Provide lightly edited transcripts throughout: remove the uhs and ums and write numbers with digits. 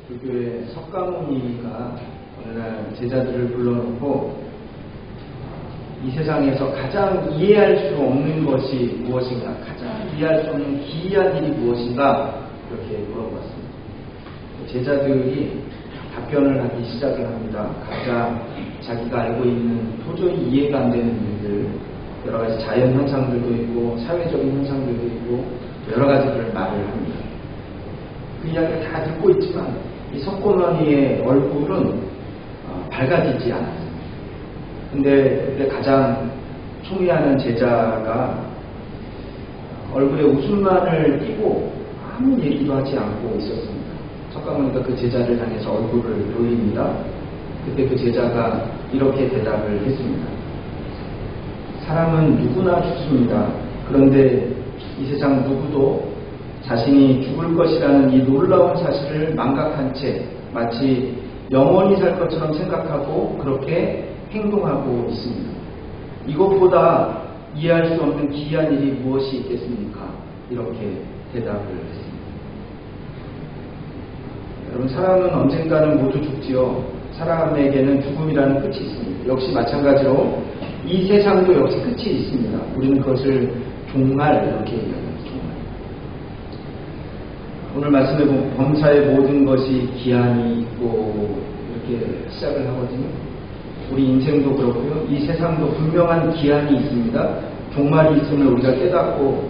불교의 석가모니가 어느 날 제자들을 불러놓고 이 세상에서 가장 이해할 수 없는 것이 무엇인가, 가장 이해할 수 없는 기이한 일이 무엇인가 이렇게 물어봤습니다. 제자들이 답변을 하기 시작을 합니다. 각자 자기가 알고 있는 도저히 이해가 안 되는 일들, 여러 가지 자연 현상들도 있고 사회적인 현상들도 있고 여러 가지들을 말을 합니다. 그 이야기를 다 듣고 있지만 이 석고모니의 얼굴은 밝아지지 않았습니다. 근데 가장 총애하는 제자가 얼굴에 웃음만을 띠고 아무 얘기도 하지 않고 있었습니다. 석가모니가 그 제자를 향해서 얼굴을 돌립니다. 그때 그 제자가 이렇게 대답을 했습니다. 사람은 누구나 죽습니다. 그런데 이 세상 누구도 자신이 죽을 것이라는 이 놀라운 사실을 망각한 채 마치 영원히 살 것처럼 생각하고 그렇게 행동하고 있습니다. 이것보다 이해할 수 없는 기이한 일이 무엇이 있겠습니까? 이렇게 대답을 했습니다. 여러분, 사람은 언젠가는 모두 죽지요. 사람에게는 죽음이라는 끝이 있습니다. 역시 마찬가지로 이 세상도 역시 끝이 있습니다. 우리는 그것을 종말 이렇게 얘기합니다. 오늘 말씀해 보면 범사의 모든 것이 기한이 있고 이렇게 시작을 하거든요. 우리 인생도 그렇고요. 이 세상도 분명한 기한이 있습니다. 종말이 있음을 우리가 깨닫고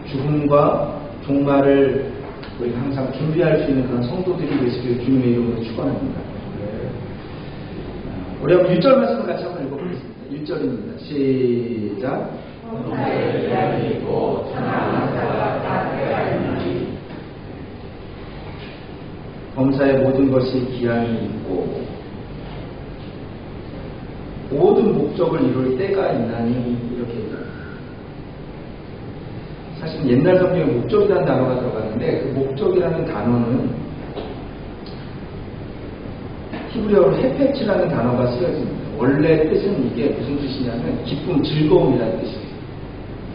죽음과 종말을 우리 항상 준비할 수 있는 그런 성도들이 되시길 주님의 이름으로 축원합니다. 우리 한번 1절 말씀을 같이 한번 읽어보겠습니다. 1절입니다. 시작. 범사의 기한이 있고 천하만 사가 다 되어야 하니 범사의 모든 것이 기한이 있고 모든 목적을 이룰 때가 있나니 이렇게 얘기합니다. 사실 옛날 성경에 목적이라는 단어가 들어갔는데 그 목적이라는 단어는 히브리어로 헤페치라는 단어가 쓰여집니다. 원래 뜻은 이게 무슨 뜻이냐면 기쁨, 즐거움이라는 뜻이에요.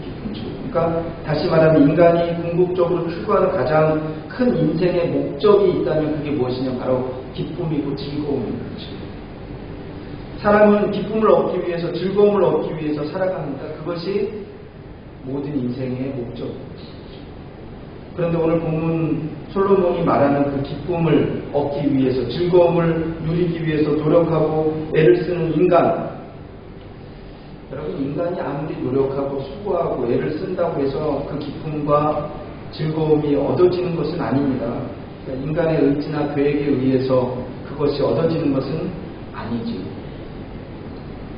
기쁨, 즐거움. 그러니까 다시 말하면 인간이 궁극적으로 추구하는 가장 큰 인생의 목적이 있다면 그게 무엇이냐, 바로 기쁨이고 즐거움인 거죠. 사람은 기쁨을 얻기 위해서, 즐거움을 얻기 위해서 살아갑니다. 그것이 모든 인생의 목적입니다. 그런데 오늘 본문 솔로몬이 말하는 그 기쁨을 얻기 위해서, 즐거움을 누리기 위해서 노력하고 애를 쓰는 인간, 여러분, 인간이 아무리 노력하고 수고하고 애를 쓴다고 해서 그 기쁨과 즐거움이 얻어지는 것은 아닙니다. 그러니까 인간의 의지나 계획에 의해서 그것이 얻어지는 것은 아니지요.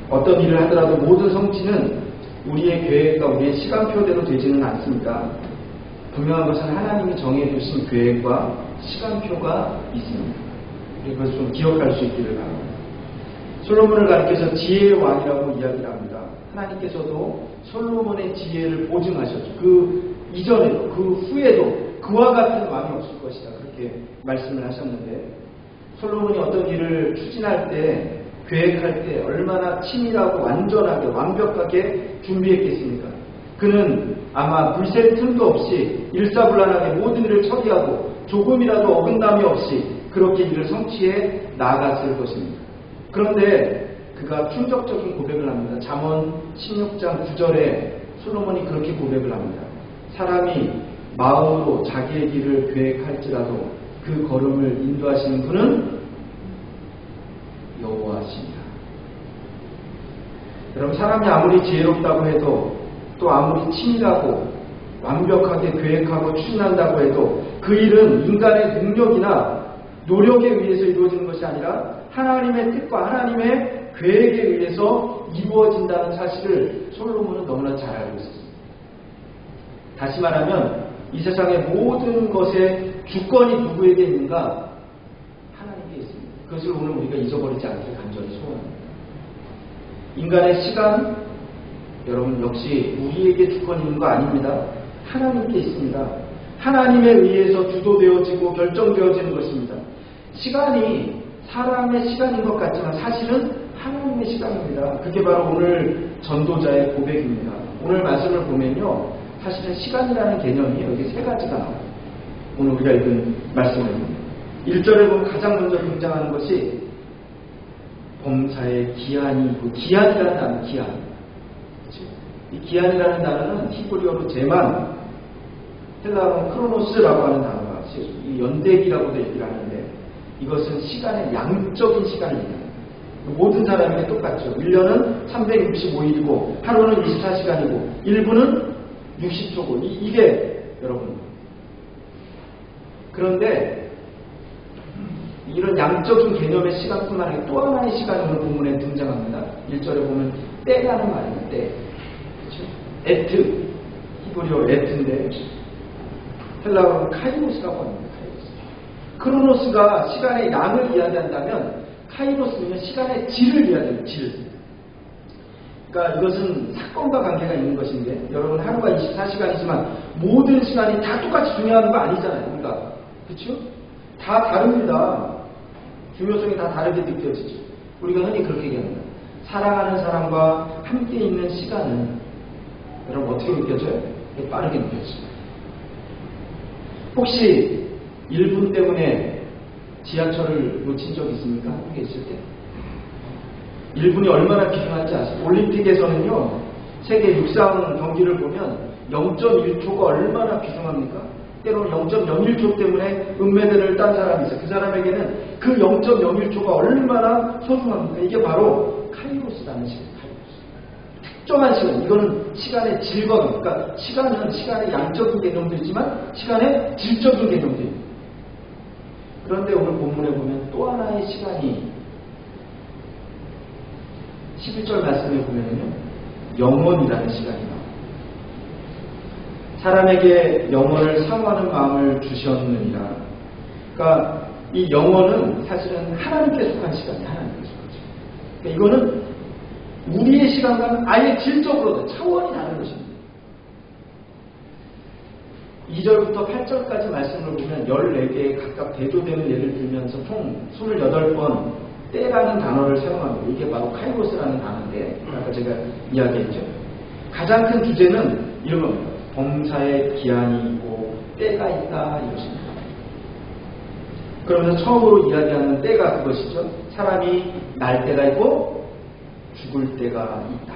어떤 일을 하더라도 모든 성취는 우리의 계획과 우리의 시간표대로 되지는 않습니다. 분명한 것은 하나님이 정해두신 계획과 시간표가 있습니다. 그것을 좀 기억할 수 있기를 바랍니다. 솔로몬을 가리켜서 지혜의 왕이라고 이야기를 합니다. 하나님께서도 솔로몬의 지혜를 보증하셨죠. 그 이전에도 그 후에도 그와 같은 왕이 없을 것이다, 그렇게 말씀을 하셨는데, 솔로몬이 어떤 일을 추진할 때, 계획할 때 얼마나 치밀하고 완전하게 완벽하게 준비했겠습니까? 그는 아마 불셀 틈도 없이 일사불란하게 모든 일을 처리하고 조금이라도 어긋남이 없이 그렇게 일을 성취해 나아갔을 것입니다. 그런데 그가 충격적인 고백을 합니다. 잠언 16장 9절에 솔로몬이 그렇게 고백을 합니다. 사람이 마음으로 자기의 길을 계획할지라도 그 걸음을 인도하시는 분은 여호와십니다. 여러분, 사람이 아무리 지혜롭다고 해도, 또 아무리 치밀하고 완벽하게 계획하고 추진한다고 해도 그 일은 인간의 능력이나 노력에 의해서 이루어지는 것이 아니라 하나님의 뜻과 하나님의 계획에 의해서 이루어진다는 사실을 솔로몬은 너무나 잘 알고 있었습니다. 다시 말하면 이 세상의 모든 것의 주권이 누구에게 있는가? 하나님께 있습니다. 그것을 오늘 우리가 잊어버리지 않기를 간절히 소원합니다. 인간의 시간, 여러분, 역시 우리에게 주권이 있는 거 아닙니다. 하나님께 있습니다. 하나님에 의해서 주도되어지고 결정되어지는 것입니다. 시간이 사람의 시간인 것 같지만 사실은 하나님의 시간입니다. 그게 바로 오늘 전도자의 고백입니다. 오늘 말씀을 보면요, 사실은 시간이라는 개념이 여기 세 가지가 나와요. 오늘 우리가 읽은 말씀은 1절에 보면 가장 먼저 등장하는 것이 범사의 기한이 있고, 기한이라는 단어, 기한. 그렇죠? 이 기한이라는 단어는 히브리어로 제만, 헬라어는 크로노스라고 하는 단어가 이 연대기라고도 얘기를 하는데, 이것은 시간의 양적인 시간을 얘기합니다. 모든 사람에게 똑같죠. 1년은 365일이고 하루는 24시간이고 1분은 60초고 이게 여러분. 그런데 이런 양적인 개념의 시간뿐만 아니라 또 하나의 시간이 오늘 본문에 등장합니다. 1절에 보면 때라는 말입니다. 때. 그렇죠? 에트. 히브리어 에트인데 헬라어는 카이로스라고 합니다. 크로노스가 시간의 양을 이야기한다면 카이로스는 시간의 질을 이야기합니다. 질. 그러니까 이것은 사건과 관계가 있는 것인데 여러분 하루가 24시간이지만 모든 시간이 다 똑같이 중요한 거 아니잖아요. 우리가. 그렇죠? 다 다릅니다. 중요성이 다 다르게 느껴지죠. 우리가 흔히 그렇게 얘기합니다. 사랑하는 사람과 함께 있는 시간은 여러분 어떻게 느껴져요? 빠르게 느껴져요. 혹시 1분 때문에 지하철을 놓친 적 있습니까? 한국에 있을 때. 1분이 얼마나 귀중한지 아시죠? 올림픽에서는요, 세계 육상 경기를 보면 0.1초가 얼마나 귀중합니까? 때로는 0.01초 때문에 은메달을 딴 사람이 있어요. 그 사람에게는 그 0.01초가 얼마나 소중합니까? 이게 바로 카이로스라는 시간. 특정한 시간, 이거는 시간의 질과, 그러니까 시간은 시간의 양적인 개념도 있지만 시간의 질적인 개념도 있습니다. 그런데 오늘 본문에 보면 또 하나의 시간이 11절 말씀에 보면요, 영원이라는 시간이 나옵니다. 사람에게 영원을 사모하는 마음을 주셨느니라. 그러니까 이 영원은 사실은 하나님께 속한 시간이에요. 하나님께 속한 시간. 그러니까 이거는 우리의 시간과는 아예 질적으로도 차원이 다른 것입니다. 2절부터 8절까지 말씀을 보면 14개의 각각 대조되는 예를 들면서 총 28번 때라는 단어를 사용합니다. 이게 바로 카이로스라는 단어인데 아까 제가 이야기했죠. 가장 큰 주제는 이런 겁니다. 범사의 기한이 있고 때가 있다 이것입니다. 그러면서 처음으로 이야기하는 때가 그것이죠. 사람이 날 때가 있고 죽을 때가 있다.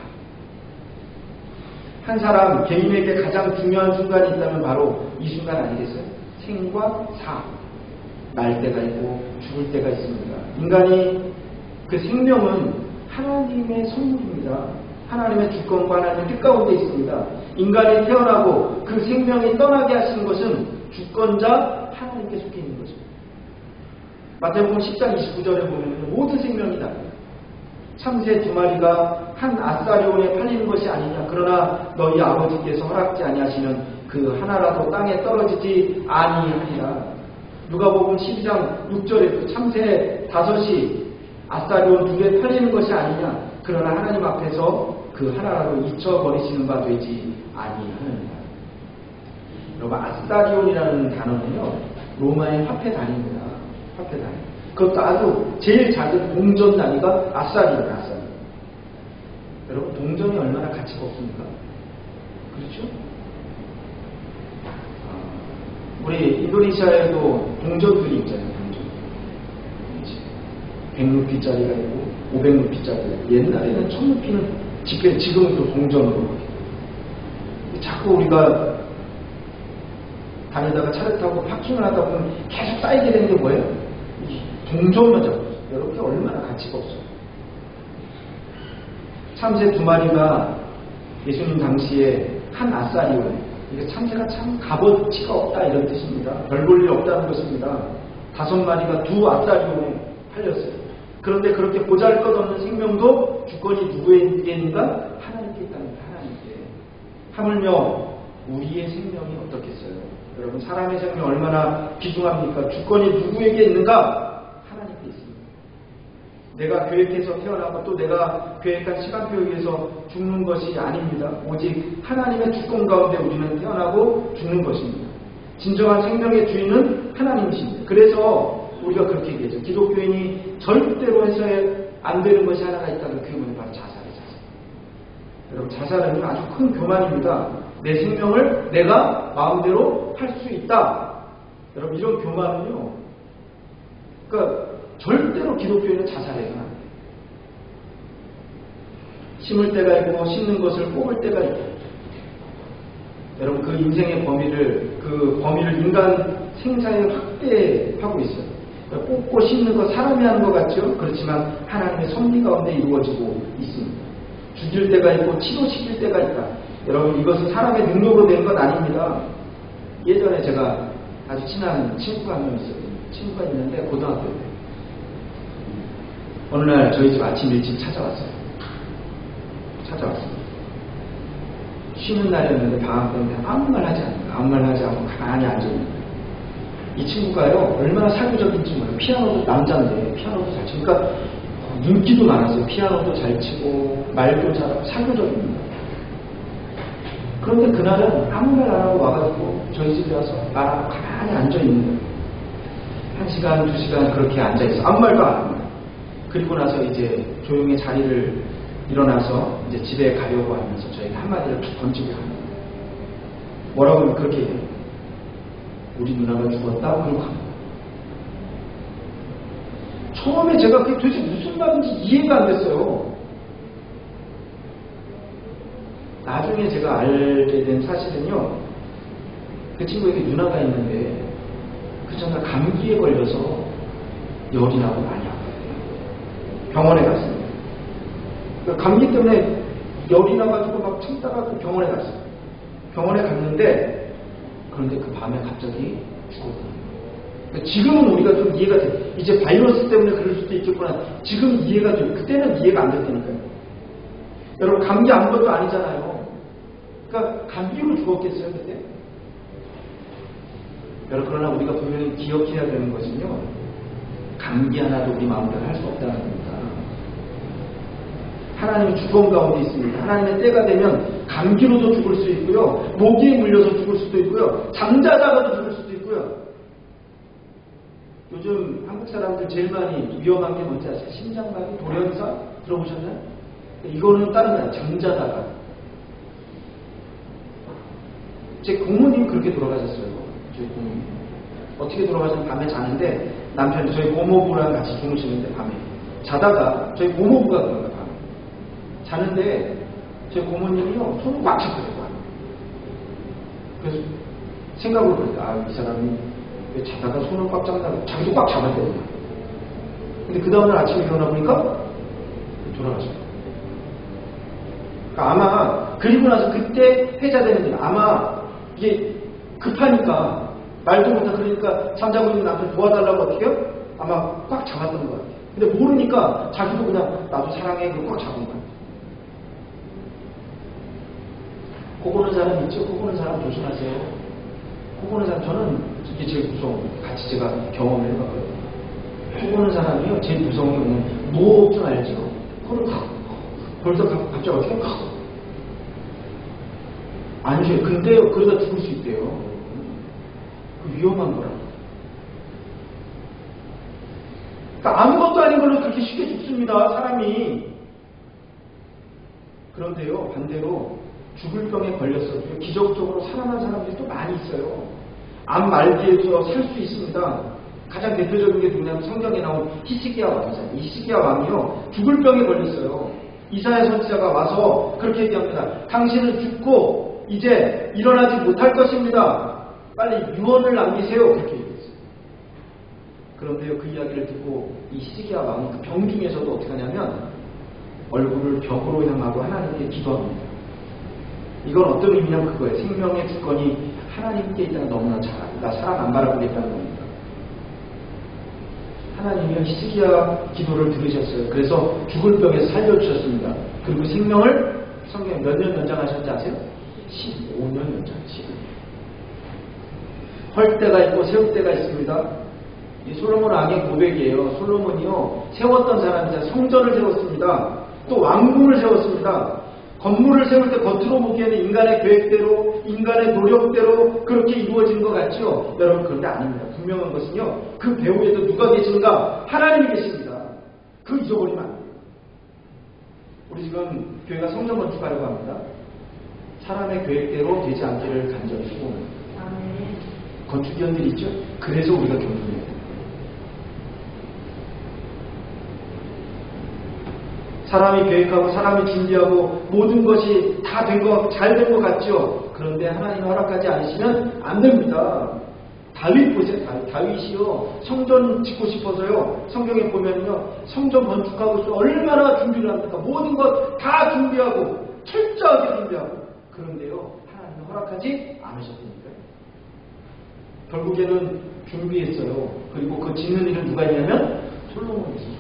한 사람 개인에게 가장 중요한 순간이 있다면 바로 이 순간 아니겠어요? 생과 사. 날 때가 있고 죽을 때가 있습니다. 인간이 그 생명은 하나님의 선물입니다. 하나님의 주권과 하나님의 뜻 가운데 있습니다. 인간이 태어나고 그 생명이 떠나게 하시는 것은 주권자 하나님께 속해 있는 것입니다. 마태복음 10장 29절에 보면 모든 생명이 다 참새 2마리가 한 아사리온에 팔리는 것이 아니냐. 그러나 너희 아버지께서 허락지 아니하시면 그 하나라도 땅에 떨어지지 아니하리라. 누가복음 12장 6절에 그 참새 5이 아사리온 2개 팔리는 것이 아니냐. 그러나 하나님 앞에서 그 하나라도 잊혀버리시는 바 되지 아니하느니라. 여러분, 아사리온이라는 단어는요, 로마의 화폐 단위입니다. 화폐 단위. 그것도 아주 제일 작은 동전 단위가 아사리입니다. 아사리. 여러분, 동전이 얼마나 가치가 없습니까? 그렇죠? 우리 인도네시아에도 동전들이 있잖아요. 동전. 100루피짜리가 있고 500루피짜리가 있고 옛날에는 1000루피는 지폐, 지금은 또 동전으로. 자꾸 우리가 다니다가 차를 타고 파킹을 하다 보면 계속 쌓이게 되는 게 뭐예요? 동전만 잡고 있어요. 여러분, 얼마나 가치가 없어요. 참새 2마리가 예수님 당시에 한 아사리온, 이게 참새가 참 값어치가 없다 이런 뜻입니다. 별 볼 일 없다는 것입니다. 5마리가 2 아사리온에 팔렸어요. 그런데 그렇게 보잘것없는 생명도 주권이 누구에게 있는가? 하나님께 있답니다. 하나님께. 하물며 우리의 생명이 어떻겠어요? 여러분, 사람의 생명이 얼마나 귀중합니까? 주권이 누구에게 있는가? 하나님께 있습니다. 내가 계획해서 태어나고 또 내가 계획한 시간표에 의해서 죽는 것이 아닙니다. 오직 하나님의 주권 가운데 우리는 태어나고 죽는 것입니다. 진정한 생명의 주인은 하나님이십니다. 그래서 우리가 그렇게 얘기하죠. 기독교인이 절대로 해서야 안 되는 것이 하나가 있다면 그게 뭐냐? 바로 자살이에요. 자살. 여러분, 자살은 아주 큰 교만입니다. 내 생명을 내가 마음대로 할 수 있다. 여러분, 이런 교만은요, 그러니까 절대로 기독교인은 자살해서는 안 돼요. 심을 때가 있고 심는 것을 뽑을 때가 있고, 여러분 그 인생의 범위를 인간 생사에 확대하고 있어요. 그러니까 뽑고 심는 거 사람이 하는 것 같죠? 그렇지만 하나님의 섭리 가운데 이루어지고 있습니다. 죽일 때가 있고 치료시킬 때가 있다. 여러분 이것은 사람의 능력으로 된 건 아닙니다. 예전에 제가 아주 친한 친구가 한 명 있어요. 친구가 있는데 고등학교 때 어느 날 저희 집 아침 일찍 찾아왔어요. 쉬는 날이었는데 방학 때문에 아무 말 하지 않고 가만히 앉아있는 거예요. 이 친구가요 얼마나 사교적인지 몰라요. 피아노도 남자인데 피아노도 잘 치고, 그러니까 인기도 많았어요. 피아노도 잘 치고 말도 잘하고 사교적입니다. 그런데 그날은 아무 말 안 하고 와가지고 저희 집에 와서 말하고 가만히 앉아있는 거예요. 1시간, 2시간 그렇게 앉아있어. 아무 말도 안 합니다. 그리고 나서 이제 조용히 자리를 일어나서 이제 집에 가려고 하면서 저희가 한마디를 툭 던지고 합니다. 뭐라고 그렇게 해요? 우리 누나가 죽었다? 그러고 합니다. 처음에 제가 그게 도대체 무슨 말인지 이해가 안 됐어요. 나중에 제가 알게 된 사실은요, 그 친구에게 누나가 있는데 그 친구가 감기에 걸려서 열이 나고 많이 아팠대요. 병원에 갔습니다. 감기 때문에 열이 나가지고 막 참다가 그 병원에 갔어요. 병원에 갔는데 그런데 그 밤에 갑자기 죽었거든요. 그러니까 지금은 우리가 좀 이해가 돼요. 이제 바이러스 때문에 그럴 수도 있겠구나. 지금 이해가 돼요. 그때는 이해가 안 됐다니까요. 여러분 감기 아무 것도 아니잖아요. 그러니까 감기로 죽었겠어요 그때? 여러분 그러나 우리가 분명히 기억해야 되는 것은요, 감기 하나도 우리 마음대로 할 수 없다는 겁니다. 하나님의 주권 가운데 있습니다. 하나님의 때가 되면 감기로도 죽을 수 있고요, 모기에 물려서 죽을 수도 있고요, 잠자다가도 죽을 수도 있고요. 요즘 한국 사람들 제일 많이 위험한 게 뭔지 아세요? 심장마비, 돌연사 들어보셨나요? 이거는 다른 거야. 잠자다가. 제 고모님이 그렇게 돌아가셨어요. 저희 고모님. 어떻게 돌아가셨냐면 밤에 자는데 남편이 저희 고모부랑 같이 주무시는데 밤에 자다가 저희 고모부가 그런 거예요. 밤에 자는데 저희 고모님이요 손을 꽉 잡더라고요. 그래서 생각을 그랬어요. 이 사람이 왜 자다가 손을 꽉 잡나, 자기도 꽉 잡아야 되나. 근데 그 다음날 아침에 일어나 보니까 돌아가셨어요. 그러니까 아마 그리고 나서 그때 회자되는 일, 아마 이게 급하니까 말도 못하고 그러니까 잠자고 있는 남편 도와달라고 어떻게 해요? 아마 꽉 잡았던 것 같아요. 근데 모르니까 자기도 그냥 나도 사랑해 그러고 꽉 잡은 것 같아요. 코 고는 사람 있죠? 코 고는 사람 조심하세요. 코 고는 사람, 저는 이게 제일 무서운 거예요. 같이 제가 경험을 해봤거든요. 코 고는 사람이요 제일 무서운 게 뭐냐면 무호흡증 알죠? 코를 벌써 갑자기 어떻게 안 쉬어요. 근데 그러다 죽을 수 있대요. 그 위험한 거라고. 그러니까 아무것도 아닌 걸로 그렇게 쉽게 죽습니다, 사람이. 그런데요, 반대로 죽을 병에 걸렸어도 기적적으로 살아난 사람들이 또 많이 있어요. 암 말기에서 살 수 있습니다. 가장 대표적인 게 누구냐면 성경에 나온 히스기야 왕이잖아요. 이 히스기야 왕이요 죽을 병에 걸렸어요. 이사야 선지자가 와서 그렇게 얘기합니다. 당신은 죽고 이제 일어나지 못할 것입니다. 빨리 유언을 남기세요. 그렇게 얘기했어요. 그런데요, 그 이야기를 듣고 이 히스기야 왕이 그 병 중에서도 어떻게 하냐면 얼굴을 벽으로 향하고 하나님께 기도합니다. 이건 어떤 의미냐면 그거예요. 생명의 주권이 하나님께 있다는 너무나 잘 알다. 사람 안 바라보겠다는 겁니다. 하나님이 히스기야 기도를 들으셨어요. 그래서 죽을 병에서 살려주셨습니다. 그리고 생명을 성경에 몇 년 연장하셨는지 아세요? 15년 연장하시고. 헐 때가 있고 세울 때가 있습니다. 이 솔로몬 왕의 고백이에요. 솔로몬이요 세웠던 사람이자 성전을 세웠습니다. 또 왕궁을 세웠습니다. 건물을 세울 때 겉으로 보기에는 인간의 계획대로, 인간의 노력대로 그렇게 이루어지는 것 같죠? 여러분 그런데 아닙니다. 분명한 것은요, 그 배후에도 누가 계신가? 하나님이 계십니다. 그거 잊어버리면 안 돼요. 우리 지금 교회가 성전 건축하려고 합니다. 사람의 계획대로 되지 않기를 간절히 소원합니다. 건축위원들이 있죠? 그래서 우리가 경륜해야 돼요. 사람이 계획하고 사람이 준비하고 모든 것이 다 잘 된 것 같죠. 그런데 하나님 허락하지 않으시면 안 됩니다. 다윗 보세요. 다윗이요. 성전 짓고 싶어서요. 성경에 보면요. 성전 건축하고 있어 얼마나 준비를 합니까? 모든 것 다 준비하고 철저하게 준비하고. 그런데요. 하나님 허락하지 않으셨으니까요. 결국에는 준비했어요. 그리고 그 짓는 일은 누가 했냐면 솔로몬이었어요.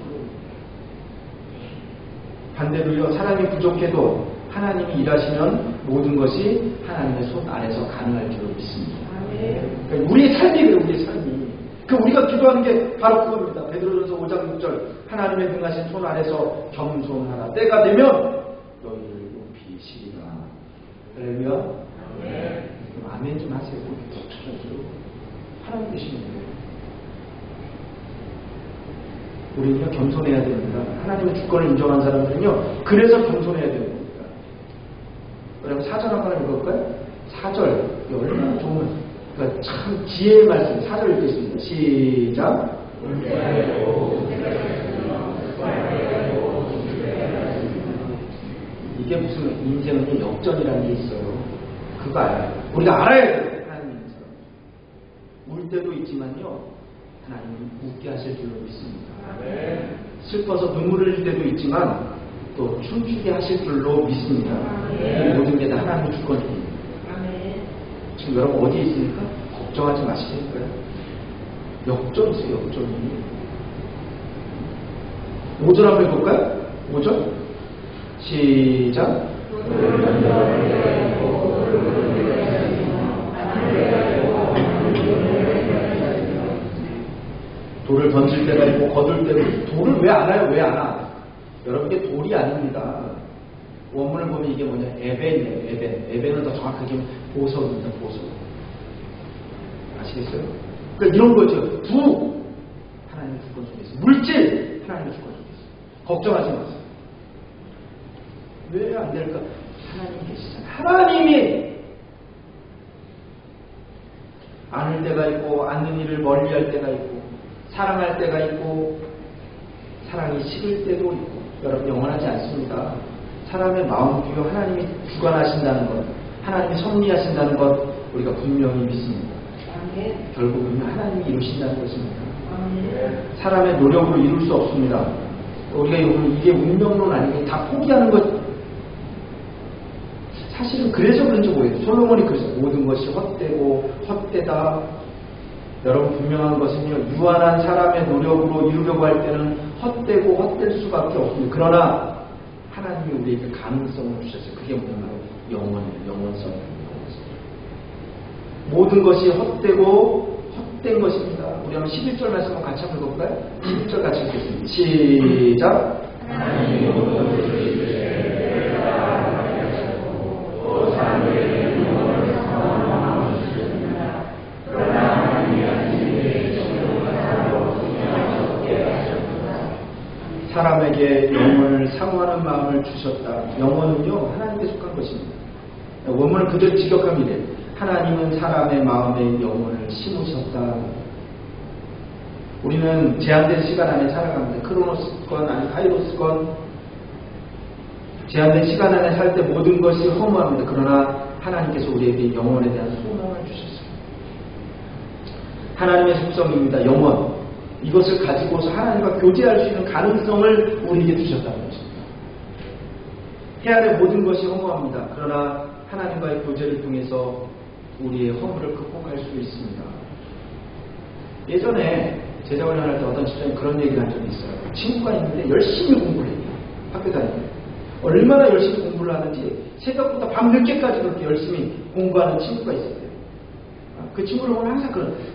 반대로요. 사람이 부족해도 하나님이 일하시면 모든 것이 하나님의 손 아래서 가능할 줄로 믿습니다. 그러니까 우리의 삶이 그래요. 우리의 삶이. 우리가 기도하는 게 바로 그겁니다. 베드로전서 5장 6절 하나님의 능하신 손 아래서 겸손하라. 때가 되면 너희를 높이 시리라. 할렐루야. 아멘 좀 하세요. 푹 쳐주세요. 하나님 계시는 거예요. 우리는요 겸손해야 됩니다. 하나님의 주권을 인정한 사람들은요 그래서 겸손해야 되는 겁니다. 그럼 4절 한번 읽어볼까요? 4절 얼마나 좋은 그러니까 참 지혜의 말씀 4절 읽겠습니다. 시작. 이게 무슨 인생은 역전이라는 게 있어요. 그거 알아요. 우리가 알아야 돼요. 하나님 인생. 울 때도 있지만요 하나님은 웃게 하실 줄로 믿습니다. 슬퍼서 눈물 흘릴 때도 있지만 또 춤추게 하실 줄로 믿습니다. 모든 게 다 하나님의 주권입니다. 지금 여러분 어디에 있습니까? 걱정하지 마시니까요. 역전 있어요. 역전이. 5절 한번 해볼까요? 5절 시작. 돌을 던질 때가 있고 거둘 때도 돌을 왜 안 와요? 왜 안 와? 여러분 이게 돌이 아닙니다. 원문을 보면 이게 뭐냐? 에벤이에요. 에벤은 더 정확하게 보석입니다. 보석. 아시겠어요? 그러니까 이런 거죠. 부 하나님의 주권 속에 있어요. 물질 하나님의 주권 속에 있어요. 걱정하지 마세요. 왜 안 될까? 하나님이 계시잖아요. 하나님이 안을 때가 있고 않는 일을 멀리할 때가 있고 사랑할 때가 있고 사랑이 식을 때도 있고 여러분 영원하지 않습니다. 사람의 마음 뒤에 하나님이 주관하신다는 것, 하나님이 섭리하신다는 것 우리가 분명히 믿습니다. 결국은 하나님이 이루신다는 것입니다. 사람의 노력으로 이룰 수 없습니다. 우리가 이게 운명론 아니고 다 포기하는 것. 사실은 그래서 그런지 모르겠어요. 솔로몬이 그래서 모든 것이 헛되고 헛되다. 여러분 분명한 것은요. 유한한 사람의 노력으로 이루려고 할 때는 헛되고 헛될 수밖에 없습니다. 그러나 하나님이 우리에게 가능성을 주셨어요. 그게 뭐냐면 영원이에요. 영원성입니다. 모든 것이 헛되고 헛된 것입니다. 우리 한번 11절 말씀 같이 한번 읽어볼까요? 11절 같이 읽겠습니다. 시작. 사람에게 영혼을 사모하는 마음을 주셨다. 영혼은요 하나님께 속한 것입니다. 원문을 그대로 직역하면 하나님은 사람의 마음에 영혼을 심으셨다. 우리는 제한된 시간 안에 살아갑니다. 크로노스건 아니 카이로스건 제한된 시간 안에 살 때 모든 것이 허무합니다. 그러나 하나님께서 우리에게 영혼에 대한 소망을 주셨습니다. 하나님의 속성입니다. 영혼. 이것을 가지고서 하나님과 교제할 수 있는 가능성을 우리에게 주셨다는 것입니다. 해안의 모든 것이 허무합니다. 그러나 하나님과의 교제를 통해서 우리의 허물을 극복할 수 있습니다. 예전에 제자훈련 할 때 어떤 집사님이 그런 얘기를 한 적이 있어요. 친구가 있는데 열심히 공부를 해요. 학교 다니는데. 얼마나 열심히 공부를 하는지 새벽부터 밤 늦게까지 그렇게 열심히 공부하는 친구가 있었대요. 그 친구를 보면 항상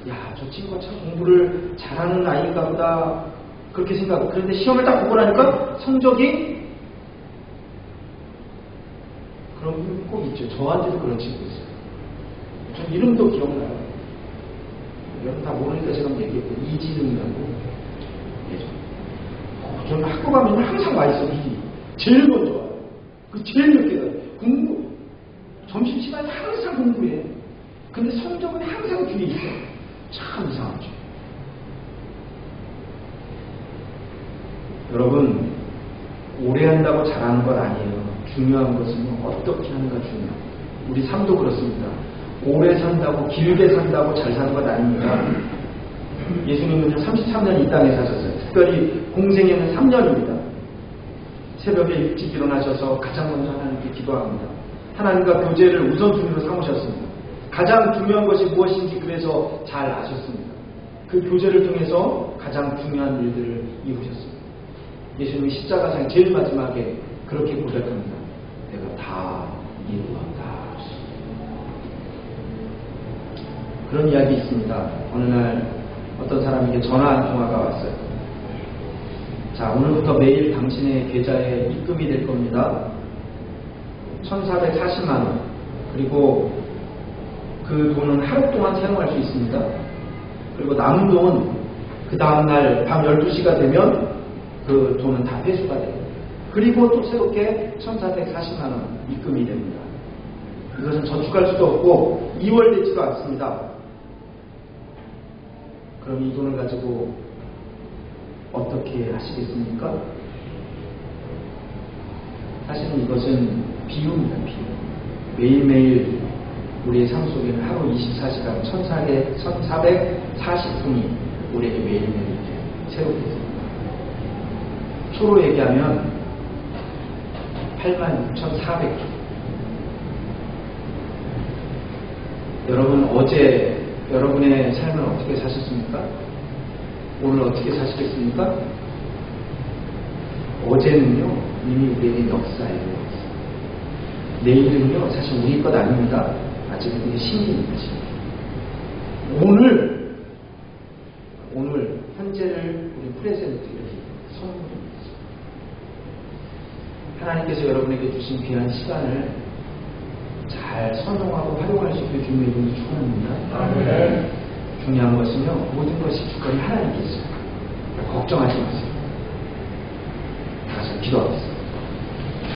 야, 저 친구가 참 공부를 잘하는 아이인가 보다 그렇게 생각하고 그런데 시험을 딱 보고 나니까 성적이 그런 분이 꼭 있죠. 저한테도 그런 친구 있어요. 전 이름도 기억나요. 여러분 다 모르니까 제가 얘기했고 이지능이라고 예전. 저는 학교 가면 항상 와 있어요. 제일 먼저 와요. 제일 늦게 가요. 공부 점심시간에 항상 공부해. 근데 성적은 항상 뒤에 있어. 참 이상하죠. 여러분 오래 한다고 잘하는 건 아니에요. 중요한 것은 어떻게 하는가 중요해요. 우리 삶도 그렇습니다. 오래 산다고, 길게 산다고 잘 사는 것 아닙니다. 예수님은 33년 이 땅에 사셨어요. 특별히 공생에는 3년입니다. 새벽에 일찍 일어나셔서 가장 먼저 하나님께 기도합니다. 하나님과 교제를 우선순위로 삼으셨습니다. 가장 중요한 것이 무엇인지 그래서 잘 아셨습니다. 그 교제를 통해서 가장 중요한 일들을 이루셨습니다. 예수님이 십자가상 제일 마지막에 그렇게 고백합니다. 내가 다 이루었다. 그런 이야기 있습니다. 어느 날 어떤 사람에게 전화 한 통화가 왔어요. 자, 오늘부터 매일 당신의 계좌에 입금이 될 겁니다. 1,440만 원. 그리고 그 돈은 하루 동안 사용할 수 있습니다. 그리고 남은 돈은 그 다음날 밤 12시가 되면 그 돈은 다 회수가 됩니다. 그리고 또 새롭게 1,440만 원 입금이 됩니다. 이것은 저축할 수도 없고 2월 되지도 않습니다. 그럼 이 돈을 가지고 어떻게 하시겠습니까? 사실은 이것은 비유입니다. 비유. 매일매일 우리의 삶 속에는 하루 24시간 1,440분이 우리에게 매일매일 이렇게 새롭게 됩니다. 초로 얘기하면 86,400초. 여러분 어제 여러분의 삶을 어떻게 사셨습니까? 오늘 어떻게 사시겠습니까? 어제는요 이미 우리에게 역사예요. 내일은요 사실 우리 것 아닙니다. 아직 우리의 신기입니다. 오늘 현재를 우리 프레젠트 선물입니다. 하나님께서 여러분에게 주신 귀한 시간을 잘 선용하고 활용할 수 있게 주님의 이름으로 축원합니다. 아멘. 중요한 것은요 모든 것이 주권이 하나님께 있어요. 걱정하지 마세요. 다 같이 기도하겠습니다.